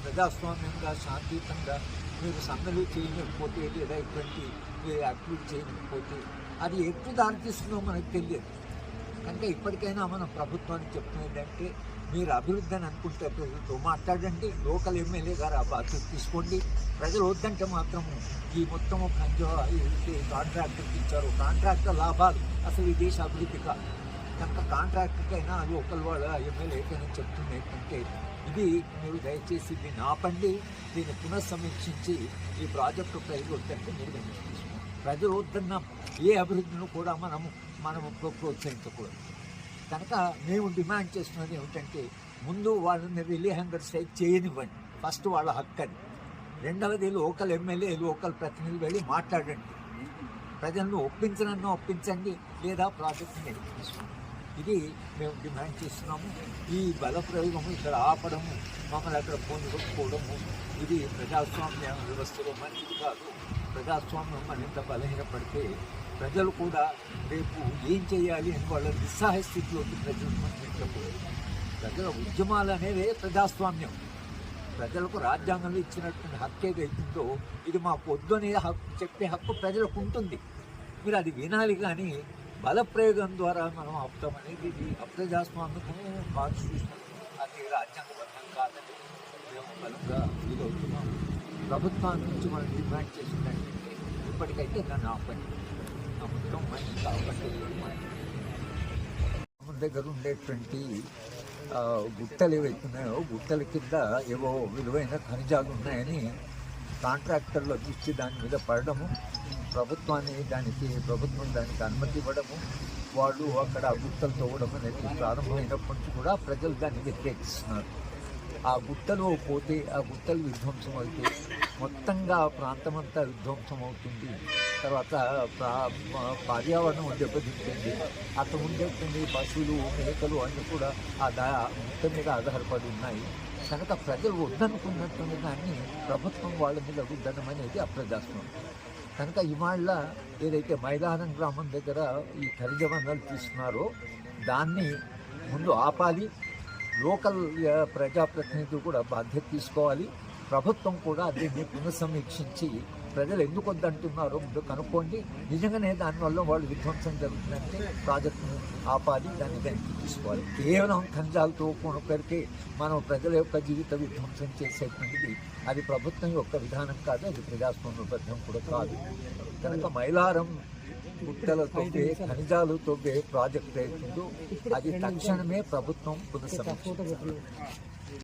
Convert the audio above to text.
ప్రజాస్వామ్యంగా శాంతియుతంగా మీరు సమ్మెలు చేయలేకపోతే లేదా ఇటువంటి యాక్టివిటీ చేయలేకపోతే అది ఎట్లు దారితీస్తుందో మనకు తెలియదు. కనుక ఇప్పటికైనా మనం ప్రభుత్వానికి చెప్తున్నది ఏంటంటే, మీరు అభివృద్ధి అని అనుకుంటే ప్రజలతో మాట్లాడండి, లోకల్ ఎమ్మెల్యే గారు ఆ బాధ్యత తీసుకోండి. ప్రజలు వద్దంటే మాత్రము ఈ మొత్తము కాంట్రాక్టర్కి ఇచ్చారు, కాంట్రాక్టర్ లాభాలు అసలు ఈ దేశ అభివృద్ధి కాదు. కనుక కాంట్రాక్టర్కైనా లోకల్ వాళ్ళ ఎమ్మెల్యేకైనా చెప్తుంది ఏంటంటే, ఇది మీరు దయచేసి దీన్ని ఆపండి, దీన్ని పునఃసమీక్షించి ఈ ప్రాజెక్టు ప్రజలు వద్దంటే మీరు తీసుకోండి. ప్రజలు వద్దన్న ఏ అభివృద్ధిని కూడా మనము ప్రోత్సహించకూడదు. కనుక మేము డిమాండ్ చేస్తున్నది ఏమిటంటే, ముందు వాళ్ళని రిలే హంగర్ స్ట్రైక్ చేయనివ్వండి, ఫస్ట్ వాళ్ళ హక్కు అది. రెండవది లోకల్ ఎమ్మెల్యే లోకల్ ప్రతినిధులు వెళ్ళి మాట్లాడండి, ప్రజలను ఒప్పించండి, లేదా ప్రాజెక్టుని తీసుకోండి. ఇది మేము డిమాండ్ చేస్తున్నాము. ఈ బలప్రయోగము ఇక్కడ ఆపడము, మమ్మల్ని అక్కడ పొందుకోవడము ఇది ప్రజాస్వామ్య వ్యవస్థలో మంచిది కాదు. ప్రజాస్వామ్యం మరింత బలహీనపడితే ప్రజలు కూడా రేపు ఏం చేయాలి అని వాళ్ళ నిస్సహాయ స్థితిలోకి ప్రజలు పంపించకూడదు. ప్రజల ఉద్యమాలు అనేవే ప్రజాస్వామ్యం. ప్రజలకు రాజ్యాంగంలో ఇచ్చినటువంటి హక్కు ఏదైతుందో ఇది మాకు వద్దని చెప్పే హక్కు ప్రజలకు ఉంటుంది. మీరు అది వినాలి. కానీ బలప్రయోగం ద్వారా మనం ఆపుతామనేది ఇది అప్రజాస్వామ్యము, కాన్స్టిట్యూషన్, అది రాజ్యాంగబద్ధం కాదని మేము బలంగా ఫీల్ అవుతున్నాం. ప్రభుత్వం నుంచి మనం డిమాండ్ చేసిందంటే ఇప్పటికైతే దాన్ని ఆపండి. మొత్తం మంచి కాబట్టి మన దగ్గర ఉండేటువంటి గుట్టలు ఏవైతున్నాయో గుట్టల కింద ఏవో విలువైన ఖనిజాలు ఉన్నాయని కాంట్రాక్టర్ల దృష్టి దాని మీద పడడము, ప్రభుత్వం దానికి అనుమతి ఇవ్వడము, వాళ్ళు అక్కడ గుట్టలు తవ్వడం అనేది ప్రారంభమైనప్పటి నుంచి కూడా ప్రజలు దాన్ని వ్యతిరేకిస్తున్నారు. ఆ గుట్టలు పోతే, ఆ గుట్టలు విధ్వంసం అయితే మొత్తంగా ఆ ప్రాంతమంతా విధ్వంసం అవుతుంది. తర్వాత పర్యావరణం దెబ్బతింటుంది. అక్కడ ఉండేటువంటి పశువులు, మేకలు అన్నీ కూడా ఆ గుట్ట మీద ఆధారపడి ఉన్నాయి. కనుక ప్రజలు వద్దనుకున్నటువంటి దాన్ని ప్రభుత్వం వాళ్ళ మీద రుద్దడం అనేది అప్రజాస్వామ్యం. కనుక ఇవాళ ఏదైతే మైదానం గ్రామం దగ్గర ఈ ఖనిజ వనరులు తీస్తున్నారో దాన్ని ముందు ఆపాలి. లోకల్ ప్రజాప్రతినిధులు కూడా బాధ్యత తీసుకోవాలి. ప్రభుత్వం కూడా దీన్ని పునఃసమీక్షించి ప్రజలు ఎందుకు వద్దంటున్నారో ముందు కనుక్కోండి. నిజంగానే దానివల్ల వాళ్ళు విధ్వంసం జరుగుతుందంటే ప్రాజెక్టును ఆపాలి, దాన్ని వెనక్కి తీసుకోవాలి. కేవలం ఖనిజాలతో కొనుక్కడికే మనం ప్రజల యొక్క జీవిత విధ్వంసం చేసేటువంటిది అది ప్రభుత్వం యొక్క విధానం కాదు, అది ప్రజాస్వామ్యబద్ధం కూడా కాదు. కనుక మైలారం గుట్టలతో ఖనిజాలతో ప్రాజెక్ట్ అవుతుందో అది తక్షణమే ప్రభుత్వం పునఃసమీక్షించాలి.